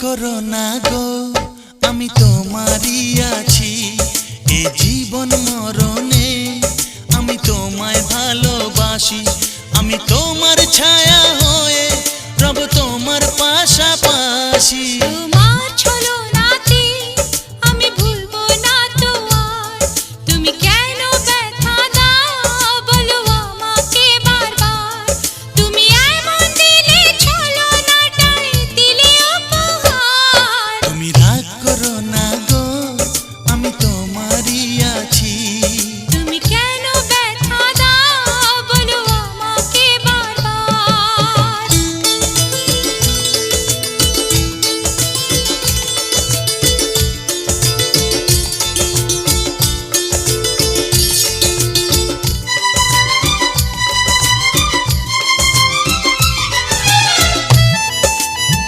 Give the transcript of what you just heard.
করো না গো, আমি তোমারই আছি। এ জীবন মরণে আমি তোমায় ভালোবাসি। আমি তোমার ছায়া হয়ে রব তোমার পাশাপাশি।